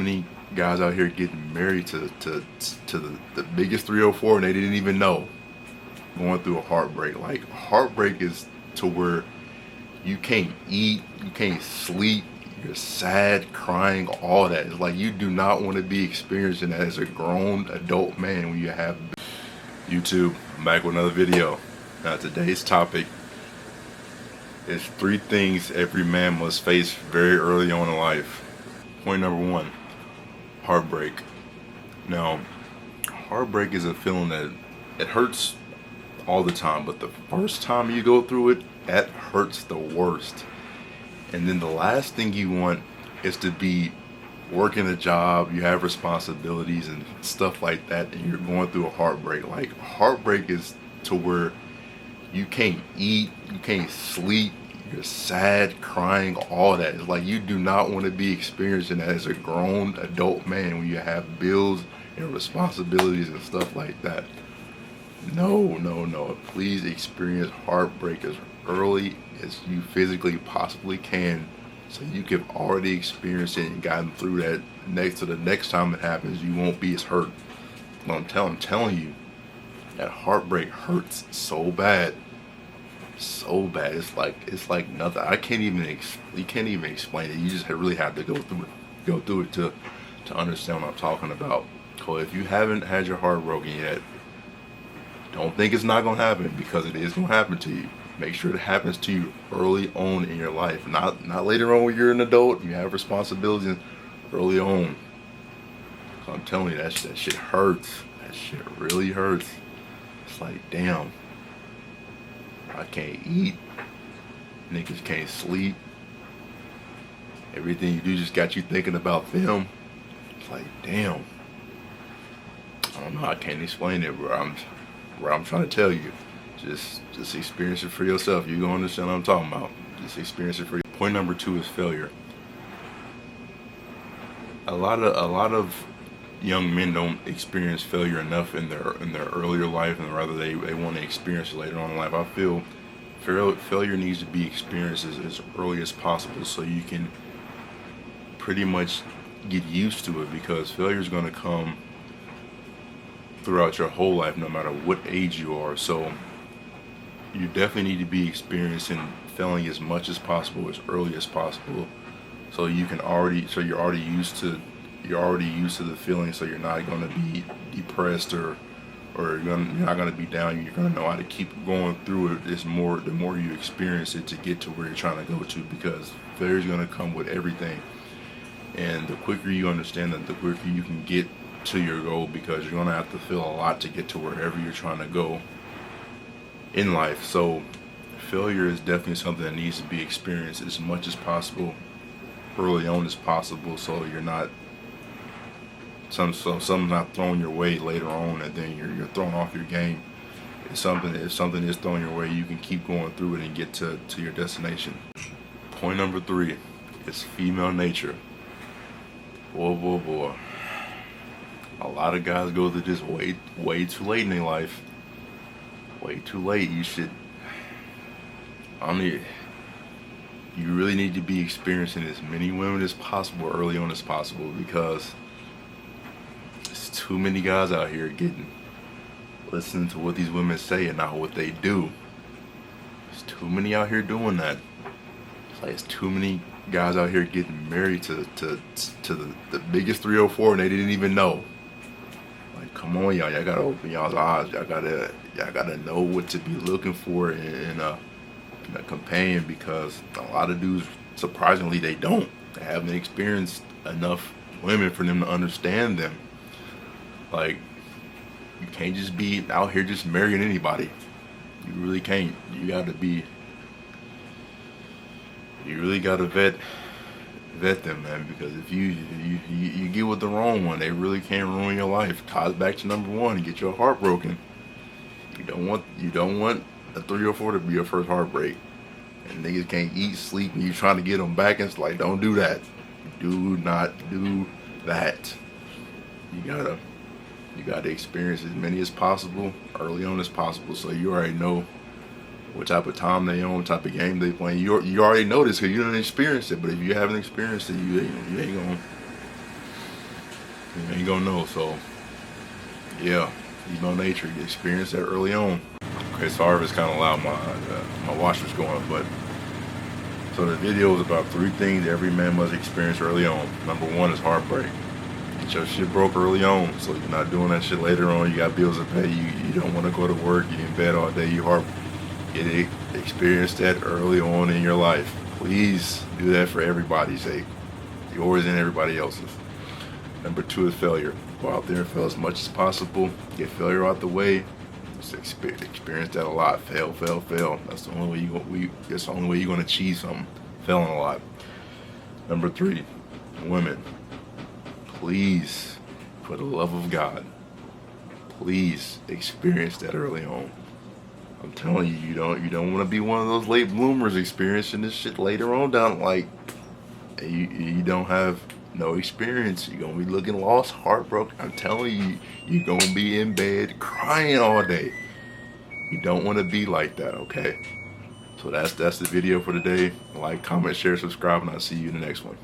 many guys out here getting married to the biggest 304 and they didn't even know, going through a heartbreak. Like, heartbreak is to where you can't eat, you can't sleep, you're sad, crying, all that. It's like you do not want to be experiencing that as a grown adult man when you have YouTube. I'm back with another video. Now today's topic is 3 things every man must face very early on in life. Point number 1, heartbreak. Now, heartbreak is a feeling that it hurts all the time, but the first time you go through it, that hurts the worst. And then the last thing you want is to be working a job, you have responsibilities and stuff like that, and you're going through a heartbreak. Like, heartbreak is to where you can't eat, you can't sleep, you're sad, crying, all that. It's like you do not want to be experiencing that as a grown adult man when you have bills and responsibilities and stuff like that. No. Please experience heartbreak as early as you physically possibly can, so you can already experience it and gotten through that. The next time it happens, you won't be as hurt. I'm telling you, that heartbreak hurts so bad. It's like nothing. You can't even explain it. You just really have to go through it to understand what I'm talking about. So if you haven't had your heart broken yet, don't think it's not gonna happen, because it is gonna happen to you. Make sure it happens to you early on in your life, not later on when you're an adult and you have responsibilities. And early on. So I'm telling you, that shit hurts. That shit really hurts. It's like, damn, I can't eat, niggas can't sleep, everything you do just got you thinking about them. It's like, damn, I don't know, I can't explain it, bro. I'm trying to tell you, just experience it for yourself. You're gonna understand what I'm talking about. Just experience it for you. Point number 2 is failure. A lot of young men don't experience failure enough in their earlier life, and rather they want to experience it later on in life. I feel failure needs to be experienced as early as possible, so you can pretty much get used to it, because failure is going to come throughout your whole life, no matter what age you are. So you definitely need to be experiencing failing as much as possible, as early as possible, so you're already used to the feeling, so you're not going to be depressed or you're not going to be down. You're going to know how to keep going through it. The more you experience it to get to where you're trying to go to, because failure is going to come with everything. And the quicker you understand that, the quicker you can get to your goal, because you're going to have to feel a lot to get to wherever you're trying to go in life. So failure is definitely something that needs to be experienced as much as possible, early on as possible, so you're not something's not thrown your way later on and then you're thrown off your game. If something is thrown your way, you can keep going through it and get to your destination. Point number 3 is female nature. Boy. A lot of guys go through this way too late in their life. Way too late. You really need to be experiencing as many women as possible early on as possible, because there's too many guys out here listening to what these women say and not what they do. There's too many out here doing that. It's like, it's too many guys out here getting married to the biggest 304 and they didn't even know. Like, come on, y'all gotta open y'all's eyes. Y'all gotta know what to be looking for in a companion, because a lot of dudes, surprisingly, they haven't experienced enough women for them to understand them. Like, you can't just be out here just marrying anybody. You really can't. You really gotta vet them, man, because if you get with the wrong one, they really can ruin your life. Ties back to number 1, get your heart broken. You don't want a 304 to be your first heartbreak, and niggas can't eat, sleep, and you trying to get them back. And it's like, don't do that. Do not do that. You gotta experience as many as possible, early on as possible, so you already know what type of time they on, what type of game they playing. You already know this because you didn't experience it. But if you haven't experienced it, you ain't You ain't gonna know. So yeah, female nature, you experience that early on. Okay, sorry if it's kind of loud. My washer's going, but so the video is about 3 things every man must experience early on. Number 1 is heartbreak. Get your shit broke early on, so you're not doing that shit later on. You got bills to pay. You don't want to go to work. You're in bed all day. Get it. Experience that early on in your life. Please do that for everybody's sake, yours and everybody else's. Number 2 is failure. Go out there and fail as much as possible. Get failure out the way. Just experience that a lot. Fail, fail, fail. That's the only way that's the only way you're gonna achieve something. Failing a lot. Number 3, women. Please, for the love of God, please experience that early on. I'm telling you, you don't want to be one of those late bloomers experiencing this shit later on down. Like, you don't have no experience. You're gonna be looking lost, heartbroken. I'm telling you, you're gonna be in bed crying all day. You don't want to be like that, okay? So that's the video for today. Like, comment, share, subscribe, and I'll see you in the next one.